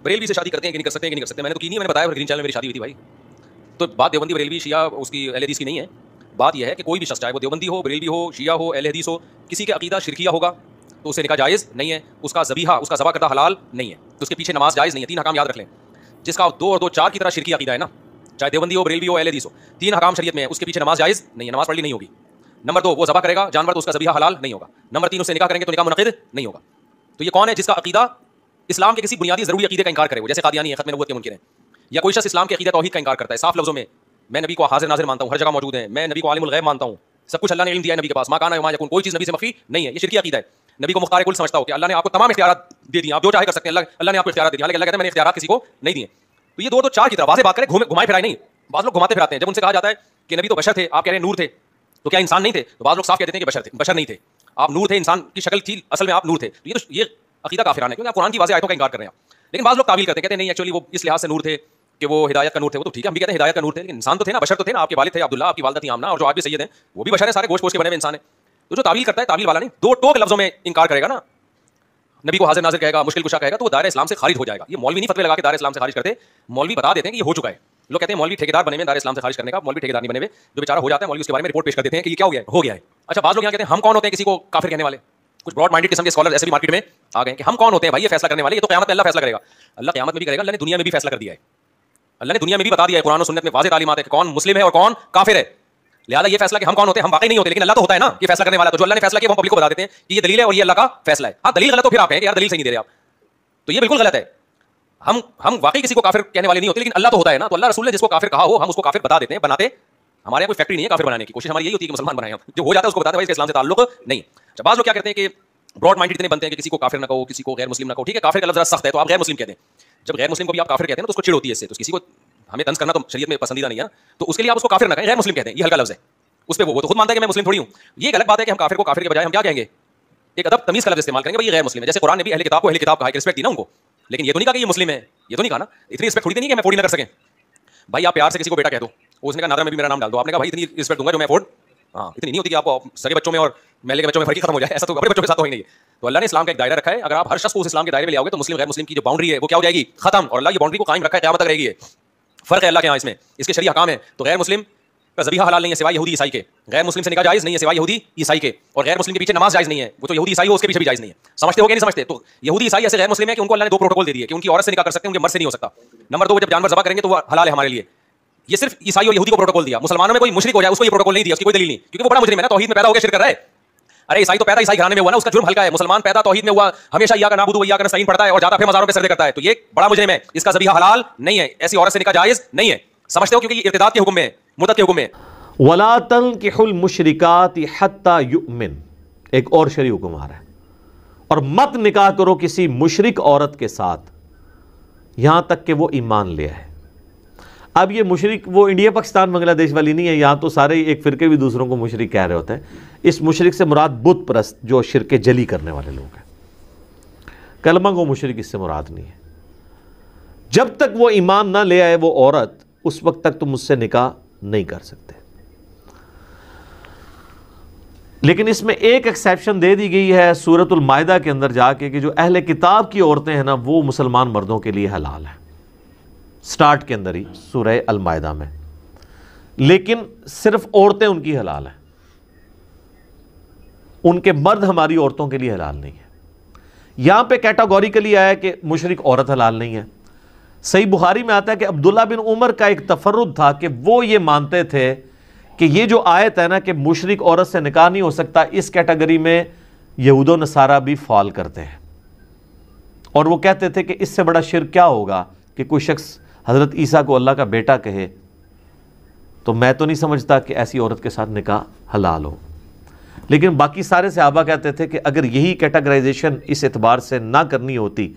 بریلوی سے شادی کرتے ہیں کہ نہیں کر سکتے ہیں کہ نہیں کر سکتے. میں نے تو کی نہیں, میں نے بتایا گرین چینل میں میری شادی ہوئی تھی بھائی. تو بات دیوبندی بریلوی شیعہ اس کی اہل حدیث کی نہیں ہے. بات یہ ہے کہ کوئی بھی شخص چاہے وہ دیوبندی ہو, بریلوی ہو, شیعہ ہو, اہل حدیث ہو, کسی کا عقیدہ شرکیہ ہوگا تو اسے نکاح جائز نہیں ہے, اس کا ذبیحہ, اس کا ذبح کردہ حلال نہیں ہے, تو اس کے پیچھے نماز جائز نہیں ہے. 3 احکام یاد رکھ لیں. جس کا 2 اور 2 4 کی طرح شرکی عقیدہ ہے نا, چاہے دیوبندی ہو, بریلوی ہو, اہل حدیث ہو, 3 احکام شریعت میں ہے, اس کے پیچھے نماز جائز نہیں ہے, نماز پڑھ لی نہیں ہوگی. نمبر 2 وہ ذبح کرے گا جانور تو اس کا ذبیحہ حلال نہیں ہوگا. نمبر 3 اس سے نکاح کریں گے تو نکاح منعقد نہیں ہوگا. تو یہ کون ہے جس کا عقیدہ اسلام کے کسی بنیادی ضروری عقیدے کا انکار کرے, وہ جیسے قادیانی ہے, ختم نبوت کے منکر ہیں, یا کوئی شخص اسلام کے عقیدہ توحید کا انکار کرتا ہے صاف لفظوں میں, میں نبی کو حاضر ناظر مانتا ہوں, ہر جگہ موجود ہیں, میں نبی کو عالم الغیب مانتا ہوں, سب کچھ اللہ نے علم دیا ہے نبی کے پاس, ما کان وما یکون, کوئی چیز نبی سے مخفی نہیں ہے, یہ شرکی عقیدہ ہے. نبی کو مختار کل سمجھتا ہو کہ اللہ نے آپ کو تمام اختیارات دے دیے, آپ جو چاہے کر سکتے ہیں, اللہ نے آپ کو اختیارات دے دیے, حالانکہ اللہ کہتا ہے میں نے اختیارات کسی کو نہیں دیے. تو یہ 2 4 کی طرح واضح بات کرے, گھمائے پھرائے نہیں. بعض لوگ گھماتے پھراتے ہیں. جب ان سے کہا جاتا ہے کہ نبی تو بشر تھے, آپ کہہ رہے ہیں نور تھے, تو کیا انسان نہیں تھے؟ تو بعض لوگ صاف کہہ دیتے ہیں کہ بشر تھے, بشر نہیں تھے, آپ نور تھے, انسان کی شکل تھی, اصل میں آپ نور تھے. تو یہ عقیدہ کافرانہ ہے, کیونکہ آپ قرآن کی واضح آیتوں کا انکار کر رہے ہیں. لیکن بعض لوگ تعویل کرتے ہیں, کہتے ہیں نہیں ایکچولی وہ اس لحاظ سے نور تھے کہ وہ ہدایت کا نور تھے. وہ تو ٹھیک ہے, ہم بھی کہتے ہیں ہدایت کا نور تھے, لیکن انسان تو تھے نا, بشر تو تھے نا. آپ کے والد تھے عبداللہ, آپ کی والدہ تھی آمنہ, اور جو آج بھی سید ہیں وہ بھی بشر ہیں, سارے گوشت پوشت کے بنے ہوئے انسان ہیں. تو جو تعویل کرتا ہے تعویل والا نہیں, 2 ٹوک لفظوں میں انکار کرے گا نا, نبی کو حاضر ناظر کہے گا, مشکل کشا کہے گا, تو وہ دائرہ اسلام سے خارج ہو جائے گا. یہ مولوی نہیں فتوے لگا کے دائرہ اسلام سے خارج کرتے, مولوی بتا دیتے ہیں کہ یہ ہو چکا ہے. لوگ کہتے ہیں مولوی ٹھیکیدار بنے ہوئے دائرہ اسلام سے خارج کرنے کا, مولوی ٹھیکیدار نہیں بنے ہوئے, جو بیچارہ ہو جاتا ہے مولوی اس کے بارے میں رپورٹ پیش کر دیتے ہیں کہ یہ کیا ہو گیا ہے. اچھا بعض لوگ یہاں کہتے ہیں ہم کون ہوتے ہیں کسی کو کافر کہنے والے. کچھ براڈ مائنڈڈ قسم کے اسکالر ایسے بھی مارکیٹ میں آ گئے کہ ہم کون ہوتے ہیں بھائی یہ فیصلہ کرنے والے, یہ تو قیامت میں اللہ فیصلہ کرے گا. اللہ قیامت میں بھی کرے گا, اللہ نے دنیا میں بھی فیصلہ کر دیا ہے. اللہ نے دنیا میں بھی بتا دیا ہے, قرآن و سنت میں واضح تعلیمات ہے کہ کون مسلم ہے اور کون کافر ہے. لہٰذا یہ فیصلہ کہ ہم کون ہوتے ہیں, ہم واقعی نہیں ہوتے, لیکن اللہ تو ہوتا ہے نا یہ فیصلہ کرنے والا. تو جو اللہ نے فیصلہ کیا وہ پبلک کو بتا دیتے ہیں کہ یہ دلیل ہے اور یہ اللہ کا فیصلہ ہے. ہاں دلیل غلط تو پھر آپ کہیں کہ یار دلیل صحیح نہیں دے رہے آپ, تو یہ بالکل غلط ہے. ہم واقعی کسی کو کافر کہنے والے نہیں ہوتے, لیکن اللہ تو ہوتا ہے نا. تو اللہ رسول نے جس کو کافر کہا ہو ہم اس کو کافر بتا دیتے ہیں, بناتے. ہمارے یہاں کوئی فیکٹری نہیں ہے کافر بنانے کی, کوشش ہماری یہی ہوتی ہے کہ مسلمان بنائیں. جو ہو جاتا ہے اس کو بتاتے ہیں اس کے اسلام سے تعلق نہیں. جب بعض لوگ کیا کرتے ہیں کہ براڈ مائنڈ اتنے بنتے ہیں کہ کسی کو کافر نہ کہو, کسی کو غیر مسلم نہ کہو. ٹھیک ہے کافر کا لفظ ذرا سخت ہے تو آپ غیر مسلم کہتے ہیں. جب غیر مسلم کو بھی آپ کافر کہتے ہیں تو اس کو چڑ ہوتی ہے, اس سے تو کسی کو ہمیں طنز کرنا تو شریعت میں پسندیدہ نہیں ہے, تو اس کے لیے آپ اس کو کافر نہ کہیں, غیر مسلم کہتے ہیں, یہ ہلکا لفظ ہے. اس پہ وہ تو خود مانتا ہے کہ میں مسلم تھوڑی ہوں. یہ ایک الگ بات ہے کہ ہم کافر کو کافر کے بجائے ہم کیا کہیں گے, ایک ادب تمیز کا لفظ استعمال کریں گے, بھائی یہ غیر مسلم ہے. جیسے قرآن نے بھی اہل کتاب کو اہل کتاب کہا ہے, رسپیکٹ دی نا ان کو, لیکن یہ تو نہیں کہا کہ یہ مسلم ہے, یہ تو نہیں کہا نا. اتنی رسپیکٹ تھوڑی نہیں کہ میں افورڈ نہ کر سکیں. بھائی آپ پیار سے کسی کو بیٹا کہہ دو, اس نے کہا نادر میں بھی میرا نام ڈال دو, آپ نے کہا بھائی اتنی رسپیکٹ دوں گا جو میں افورڈ, ہاں اتنی نہیں ہوتی کہ آپ سگے بچوں میں اور میلے کے بچوں میں فرق ختم ہو جائے, ایسا تو اپنے بچوں کے ساتھ تو ہی نہیں ہے. تو اللہ نے اسلام کا ایک دائرہ رکھا ہے, اگر آپ ہر شخص کو اس اسلام کے دائرے میں لے آؤ گے تو مسلم غیر مسلم کی جو باؤنڈری ہے وہ کیا ہو جائے گی, ختم. اور اللہ یہ باؤنڈری کو قائم رکھا ہے, قیامت تک رہے گی. فرق ہے اللہ کے یہاں, اس میں اس کے شرعی احکام ہے. تو غیر مسلم کا ذبیحہ حلال نہیں ہے سوائے یہودی عیسائی کے, غیر مسلم سے نکاح جائز نہیں ہے سوائے یہودی عیسائی کے, اور غیر مسلم کے پیچھے نماز جائز نہیں ہے, وہ تو یہودی عیسائی ہو اس کے پیچھے بھی جائز نہیں ہے. سمجھتے ہو کہ نہیں سمجھتے؟ تو یہودی عیسائی ایسے غیر مسلم ہے کہ ان کو اللہ نے 2 پروٹوکول دے دیے کہ ان کی عورت سے نکاح کر سکتے ہیں, ان کے مرد سے نہیں ہو سکتا. نمبر 2 جب جانور ذبح کریں گے تو وہ حلال ہے ہمارے لیے. یہ صرف عیسائی اور یہودی کو پروٹوکول دیا, مسلمانوں میں کوئی مشرک ہو جائے اس کو یہ پروٹوکول نہیں دیا, اس کی کوئی دلیل نہیں, کیونکہ وہ بڑا مجرم ہے نا, توحید میں پیدا ہو کے شرک کر رہا ہے. ارے عیسائی تو پیدا عیسائی گھرانے میں ہوا نا, اس کا جرم ہلکا ہے. مسلمان پیدا توحید میں ہوا, ہمیشہ یا کا نعبد و یا کا نستعین پڑھتا ہے اور جاتا پھر مزاروں پہ سجدے کرتا ہے, تو یہ بڑا مجرم ہے, اس کا ذبیحہ حلال نہیں ہے, ایسی عورت سے نکاح جائز نہیں ہے. سمجھتے ہو؟ کیونکہ یہ ارتداد کے حکم میں ہے, مرتد کے حکم میں. وَلَا تَنْكِحُوا الْمُشْرِكَاتِ حَتَّى يُؤْمِنْ, ایک اور شرعی حکم آ رہا ہے, اور مت نکاح کرو کسی مشرک عورت کے ساتھ یہاں تک کہ وہ ایمان لے آئے. اب یہ مشرک وہ انڈیا پاکستان بنگلہ دیش والی نہیں ہے, یہاں تو سارے ایک فرقے بھی دوسروں کو مشرک کہہ رہے ہوتے ہیں. اس مشرک سے مراد بت پرست جو شرک جلی کرنے والے لوگ ہیں. کلمہ گو مشرک اس سے مراد نہیں ہے. جب تک وہ ایمان نہ لے آئے وہ عورت, اس وقت تک تم اس سے نکاح نہیں کر سکتے. لیکن اس میں ایک ایکسیپشن دے دی گئی ہے سورۃ المائدہ کے اندر جا کے, کہ جو اہل کتاب کی عورتیں ہیں نا وہ مسلمان مردوں کے لیے حلال ہیں, سٹارٹ کے اندر ہی سورہ المائدہ میں. لیکن صرف عورتیں ان کی حلال ہیں, ان کے مرد ہماری عورتوں کے لیے حلال نہیں ہے. یہاں پہ کیٹاگوریکلی آیا کہ مشرک عورت حلال نہیں ہے. صحیح بخاری میں آتا ہے کہ عبداللہ بن عمر کا ایک تفرد تھا کہ وہ یہ مانتے تھے کہ یہ جو آیت ہے نا کہ مشرک عورت سے نکاح نہیں ہو سکتا, اس کیٹیگری میں یہود و نصارہ بھی فال کرتے ہیں. اور وہ کہتے تھے کہ اس سے بڑا شرک کیا ہوگا کہ کوئی شخص حضرت عیسیٰ کو اللہ کا بیٹا کہے, تو میں تو نہیں سمجھتا کہ ایسی عورت کے ساتھ نکاح حلال ہو. لیکن باقی سارے صحابہ کہتے تھے کہ اگر یہی کیٹیگرائزیشن اس اعتبار سے نہ کرنی ہوتی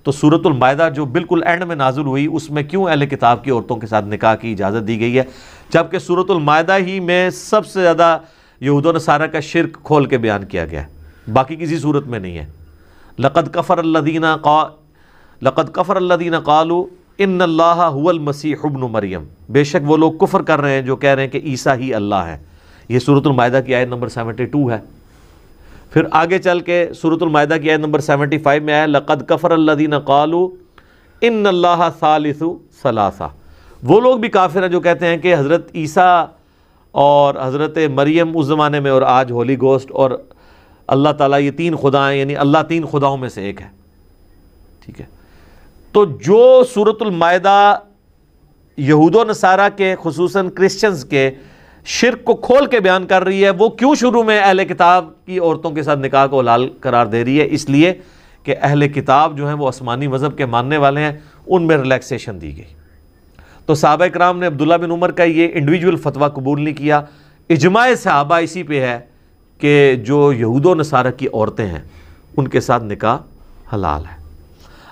تو سورۃ المائدہ جو بالکل اینڈ میں نازل ہوئی اس میں کیوں اہل کتاب کی عورتوں کے ساتھ نکاح کی اجازت دی گئی ہے, جبکہ سورۃ المائدہ ہی میں سب سے زیادہ یہود و نصارہ کا شرک کھول کے بیان کیا گیا ہے, باقی کسی صورت میں نہیں ہے. لقد کفر الذین قالوا ان اللہ هو المسیح ابن مریم, بے شک وہ لوگ کفر کر رہے ہیں جو کہہ رہے ہیں کہ عیسیٰ ہی اللہ ہے. یہ سورۃ المائدہ کی آیت نمبر 72 ہے. پھر آگے چل کے سورۃ المائدہ کی آیت نمبر 75 میں آیا لقد کفر الذین قالوا ان اللہ ثالث ثلاثہ۔ وہ لوگ بھی کافر ہیں جو کہتے ہیں کہ حضرت عیسیٰ اور حضرت مریم اس زمانے میں اور آج ہولی گوسٹ اور اللہ تعالیٰ یہ تین خدا ہیں، یعنی اللہ تین خداؤں میں سے ایک ہے، ٹھیک ہے۔ تو جو سورۃ المائدہ یہود و نصارہ کے خصوصاً کرسچنز کے شرک کو کھول کے بیان کر رہی ہے، وہ کیوں شروع میں اہل کتاب کی عورتوں کے ساتھ نکاح کو حلال قرار دے رہی ہے؟ اس لیے کہ اہل کتاب جو ہیں وہ آسمانی مذہب کے ماننے والے ہیں، ان میں ریلیکسیشن دی گئی۔ تو صحابہ کرام نے عبداللہ بن عمر کا یہ انڈیویجول فتویٰ قبول نہیں کیا۔ اجماع صحابہ اسی پہ ہے کہ جو یہود و نصارہ کی عورتیں ہیں ان کے ساتھ نکاح حلال ہے۔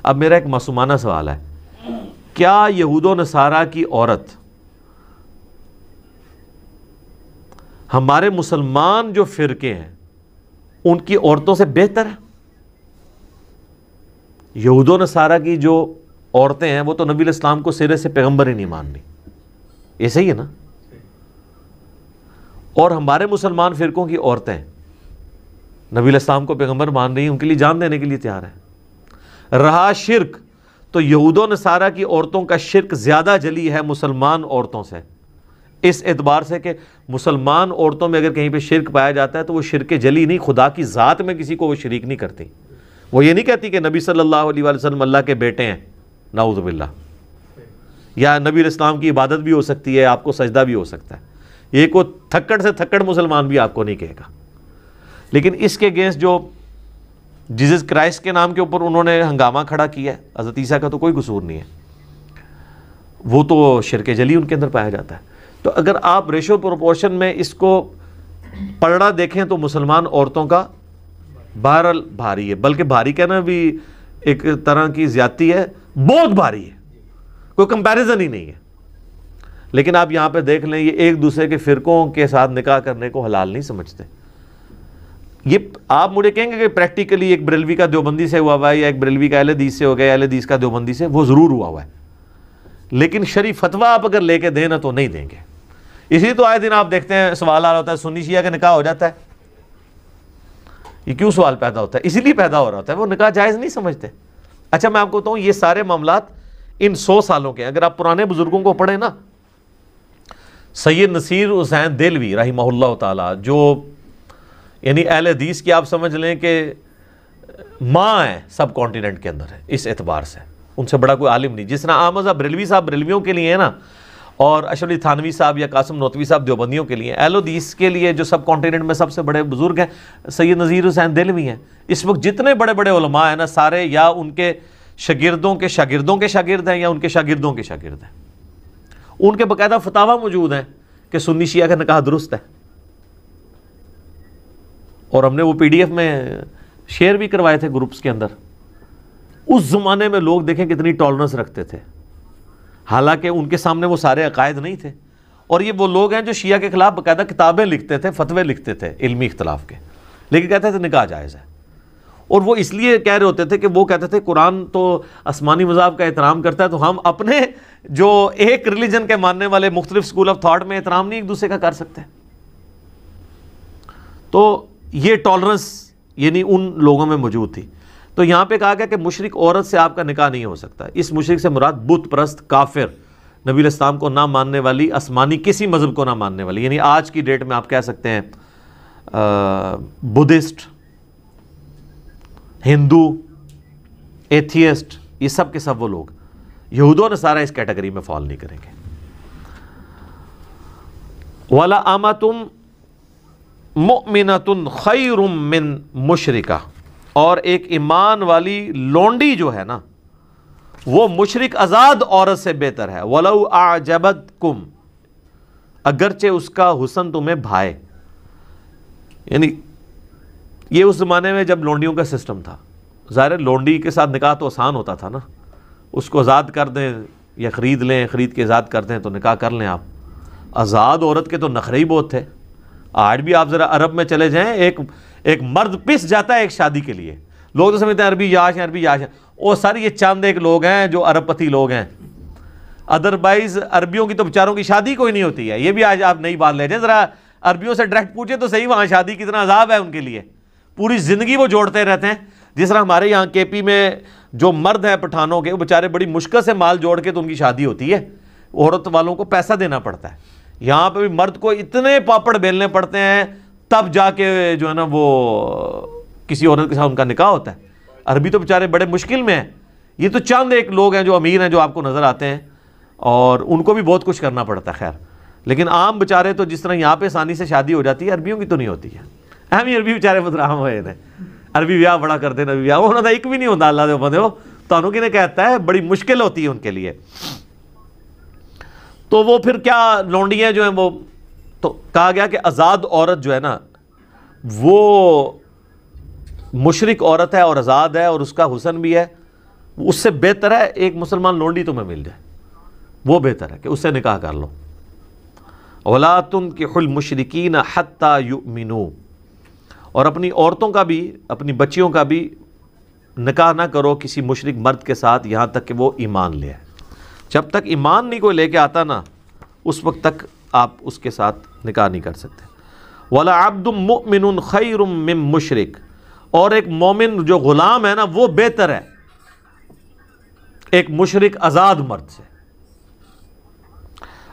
اب میرا ایک معصومانہ سوال ہے، کیا یہود و نصارہ کی عورت ہمارے مسلمان جو فرقے ہیں ان کی عورتوں سے بہتر ہے؟ یہود و نصارہ کی جو عورتیں ہیں وہ تو نبی علیہ السلام کو سرے سے پیغمبر ہی نہیں ماننی، یہ صحیح ہے نا؟ اور ہمارے مسلمان فرقوں کی عورتیں نبی علیہ السلام کو پیغمبر مان رہی ہیں، ان کے لیے جان دینے کے لیے تیار ہے۔ رہا شرک، تو یہود و نصارہ کی عورتوں کا شرک زیادہ جلی ہے مسلمان عورتوں سے، اس اعتبار سے کہ مسلمان عورتوں میں اگر کہیں پہ شرک پایا جاتا ہے تو وہ شرک جلی نہیں، خدا کی ذات میں کسی کو وہ شریک نہیں کرتی۔ وہ یہ نہیں کہتی کہ نبی صلی اللہ علیہ وسلم اللہ کے بیٹے ہیں، نعوذ باللہ، یا نبی علیہ السلام کی عبادت بھی ہو سکتی ہے، آپ کو سجدہ بھی ہو سکتا ہے، یہ کوئی تھکڑ سے تھکڑ مسلمان بھی آپ کو نہیں کہے گا۔ لیکن اس کے اگینسٹ جو جیزس کرائسٹ کے نام کے اوپر انہوں نے ہنگامہ کھڑا کیا ہے، حضرت عیسیٰ کا تو کوئی قصور نہیں ہے، وہ تو شرک جلی ان کے اندر پایا جاتا ہے۔ تو اگر آپ ریشو پروپورشن میں اس کو پلڑا دیکھیں تو مسلمان عورتوں کا بہرحال بھاری ہے، بلکہ بھاری کہنا بھی ایک طرح کی زیادتی ہے، بہت بھاری ہے، کوئی کمپیریزن ہی نہیں ہے۔ لیکن آپ یہاں پہ دیکھ لیں، یہ ایک دوسرے کے فرقوں کے ساتھ نکاح کرنے کو حلال نہیں سمجھتے۔ یہ آپ مجھے کہیں گے کہ پریکٹیکلی ایک بریلوی کا دیوبندی سے ہوا ہے یا ایک بریلوی کا اہل حدیث سے ہو گیا، اہل حدیث کا دیوبندی سے، وہ ضرور ہوا ہے، لیکن شرعی فتویٰ آپ اگر لے کے دیں نا تو نہیں دیں گے۔ اسی تو آئے دن آپ دیکھتے ہیں سوال آ رہا ہوتا ہے سنی شیعہ کا نکاح ہو جاتا ہے، یہ کیوں سوال پیدا ہوتا ہے؟ اسی لیے پیدا ہو رہا ہوتا ہے، وہ نکاح جائز نہیں سمجھتے۔ اچھا میں آپ کو بتاؤں، یہ سارے معاملات ان 100 سالوں کے، اگر آپ پرانے بزرگوں کو پڑھیں نا، سید نصیر حسین دہلوی رحمہ اللہ تعالی، جو یعنی اہل حدیث کی آپ سمجھ لیں کہ ماں ہے سب کانٹیننٹ کے اندر ہے، اس اعتبار سے ان سے بڑا کوئی عالم نہیں۔ جس طرح احمد صاحب بریلوی صاحب بریلویوں کے لیے ہے نا، اور اشرف علی تھانوی صاحب یا قاسم نوتوی صاحب دیوبندیوں کے لیے، اہل حدیث کے لیے جو سب کانٹیننٹ میں سب سے بڑے بزرگ ہیں سید نذیر حسین دہلوی ہیں۔ اس وقت جتنے بڑے بڑے علماء ہیں نا، سارے یا ان کے شاگردوں کے شاگردوں کے شاگرد ہیں یا ان کے شاگردوں کے شاگرد ہیں۔ ان کے باقاعدہ فتاویٰ موجود ہیں کہ سنی شیعہ کا نکاح درست ہے، اور ہم نے وہ پی ڈی ایف میں شیئر بھی کروائے تھے گروپس کے اندر۔ اس زمانے میں لوگ دیکھیں کتنی ٹالرنس رکھتے تھے، حالانکہ ان کے سامنے وہ سارے عقائد نہیں تھے، اور یہ وہ لوگ ہیں جو شیعہ کے خلاف باقاعدہ کتابیں لکھتے تھے، فتوے لکھتے تھے علمی اختلاف کے، لیکن کہتے تھے نکاح جائز ہے۔ اور وہ اس لیے کہہ رہے ہوتے تھے کہ وہ کہتے تھے قرآن تو آسمانی مذاہب کا احترام کرتا ہے، تو ہم اپنے جو ایک ریلیجن کے ماننے والے مختلف سکول آف تھاٹ میں احترام نہیں ایک دوسرے کا کر سکتے۔ تو یہ ٹالرنس یعنی ان لوگوں میں موجود تھی۔ تو یہاں پہ کہا گیا کہ مشرک عورت سے آپ کا نکاح نہیں ہو سکتا۔ اس مشرک سے مراد بت پرست، کافر، نبی علیہ السلام کو نہ ماننے والی، آسمانی کسی مذہب کو نہ ماننے والی، یعنی آج کی ڈیٹ میں آپ کہہ سکتے ہیں بدھسٹ، ہندو، ایتھیسٹ، یہ سب کے سب وہ لوگ، یہود و نصارہ اس کیٹیگری میں فال نہیں کریں گے۔ وَلَا أَمَةٌ مُؤْمِنَةٌ خَيْرٌ مِّن مُشْرِكَةٍ، اور ایک ایمان والی لونڈی جو ہے نا وہ مشرک آزاد عورت سے بہتر ہے۔ وَلَوْ أَعْجَبَتْكُمْ، اگرچہ اس کا حسن تمہیں بھائے۔ یعنی یہ اس زمانے میں جب لونڈیوں کا سسٹم تھا، ظاہر لونڈی کے ساتھ نکاح تو آسان ہوتا تھا نا، اس کو آزاد کر دیں یا خرید لیں، خرید کے آزاد کر دیں تو نکاح کر لیں آپ۔ آزاد عورت کے تو نخرے ہی بہت تھے۔ آج بھی آپ ذرا عرب میں چلے جائیں، ایک مرد پس جاتا ہے ایک شادی کے لیے، لوگ تو سمجھتے ہیں عربی یاش ہیں، عربی یاش ہیں، وہ سارے یہ چاند ایک لوگ ہیں جو عرب پتی لوگ ہیں، ادروائز عربیوں کی تو بیچاروں کی شادی کوئی نہیں ہوتی ہے۔ یہ بھی آج آپ نئی بات لے جائیں، ذرا عربیوں سے ڈائریکٹ پوچھیں تو صحیح، وہاں شادی کتنا عذاب ہے ان کے لیے، پوری زندگی وہ جوڑتے رہتے ہیں، جس طرح ہمارے یہاں کے پی میں جو مرد ہیں پٹھانوں کے، وہ بیچارے بڑی مشکل سے مال جوڑ کے تو ان کی شادی ہوتی ہے، عورت والوں کو پیسہ دینا پڑتا ہے. یہاں پہ بھی مرد کو اتنے پاپڑ بیلنے پڑتے ہیں تب جا کے جو ہے نا وہ کسی عورت کے ساتھ ان کا نکاح ہوتا ہے. عربی تو بیچارے بڑے مشکل میں ہیں. یہ تو چند ایک لوگ ہیں جو امیر ہیں جو آپ کو نظر آتے ہیں، اور ان کو بھی بہت کچھ کرنا پڑتا ہے. خیر، لیکن عام بیچارے تو جس طرح یہاں پہ آسانی سے شادی ہو جاتی ہے، عربیوں کی تو نہیں ہوتی ہے. اہم ہی عربی بیچارے بدرام ہوئے ہیں، عربی بیاہ بڑا کرتے ہیں، نبی بیاہ انہوں نے ایک بھی نہیں ہوتا. اللہ دے بندے ہو تو کی نے کہتا ہے بڑی مشکل ہوتی ہے ان کے لیے. تو وہ پھر کیا لونڈیاں جو ہیں وہ، تو کہا گیا کہ آزاد عورت جو ہے نا وہ مشرک عورت ہے اور آزاد ہے اور اس کا حسن بھی ہے، اس سے بہتر ہے ایک مسلمان لونڈی تمہیں مل جائے، وہ بہتر ہے کہ اس سے نکاح کر لو. وَلَا تُنْكِحُ الْمُشْرِكِينَ حَتَّى يُؤْمِنُوا، اور اپنی عورتوں کا بھی، اپنی بچیوں کا بھی نکاح نہ کرو کسی مشرک مرد کے ساتھ یہاں تک کہ وہ ایمان لے آئے. جب تک ایمان نہیں کوئی لے کے آتا نا، اس وقت تک آپ اس کے ساتھ نکاح نہیں کر سکتے. وَلَا عَبْدٌ مُؤْمِنٌ خَيْرٌ مِّن مُشْرِك، اور ایک مومن جو غلام ہے نا وہ بہتر ہے ایک مشرک آزاد مرد سے.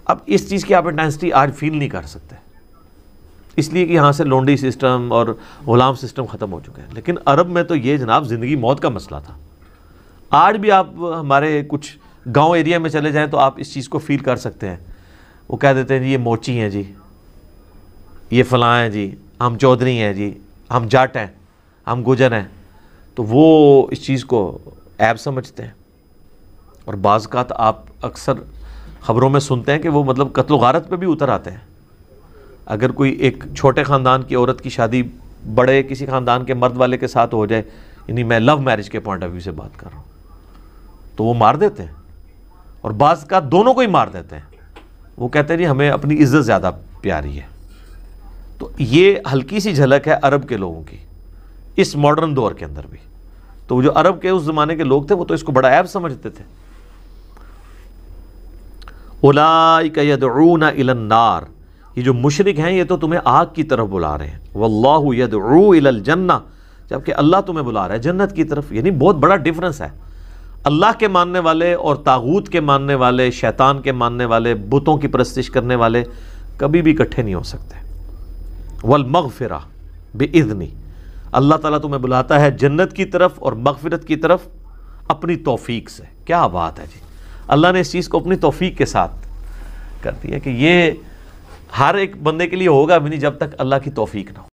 اب اس چیز کی آپ انٹینسٹی آج فیل نہیں کر سکتے، اس لیے کہ یہاں سے لونڈی سسٹم اور غلام سسٹم ختم ہو چکے ہیں. لیکن عرب میں تو یہ جناب زندگی موت کا مسئلہ تھا. آج بھی آپ ہمارے کچھ گاؤں ایریا میں چلے جائیں تو آپ اس چیز کو فیل کر سکتے ہیں. وہ کہہ دیتے ہیں جی یہ موچی ہیں جی، یہ فلاں ہیں جی، ہم چودھری ہیں جی، ہم جٹ ہیں، ہم گجر ہیں. تو وہ اس چیز کو عیب سمجھتے ہیں. اور بعض اوقات آپ اکثر خبروں میں سنتے ہیں کہ وہ مطلب قتل و غارت پہ بھی اتر آتے ہیں. اگر کوئی ایک چھوٹے خاندان کی عورت کی شادی بڑے کسی خاندان کے مرد والے کے ساتھ ہو جائے، یعنی میں لو میرج کے پوائنٹ آف ویو سے بات کر رہا ہوں، تو وہ مار دیتے ہیں. اور بعض کا دونوں کو ہی مار دیتے ہیں. وہ کہتے ہیں جی ہمیں اپنی عزت زیادہ پیاری ہے. تو یہ ہلکی سی جھلک ہے عرب کے لوگوں کی اس ماڈرن دور کے اندر بھی. تو جو عرب کے اس زمانے کے لوگ تھے وہ تو اس کو بڑا عیب سمجھتے تھے. اولئک یدعون الی النار، یہ جو مشرک ہیں یہ تو تمہیں آگ کی طرف بلا رہے ہیں. واللہ یدعو الی الجنہ، جبکہ اللہ تمہیں بلا رہا ہے جنت کی طرف. یعنی بہت بڑا ڈیفرنس ہے. اللہ کے ماننے والے اور طاغوت کے ماننے والے، شیطان کے ماننے والے، بتوں کی پرستش کرنے والے کبھی بھی اکٹھے نہیں ہو سکتے. والمغفرہ بإذنی، اللہ تعالیٰ تمہیں بلاتا ہے جنت کی طرف اور مغفرت کی طرف اپنی توفیق سے. کیا بات ہے جی، اللہ نے اس چیز کو اپنی توفیق کے ساتھ کر دیا کہ یہ ہر ایک بندے کے لیے ہوگا بھی نہیں جب تک اللہ کی توفیق نہ ہو.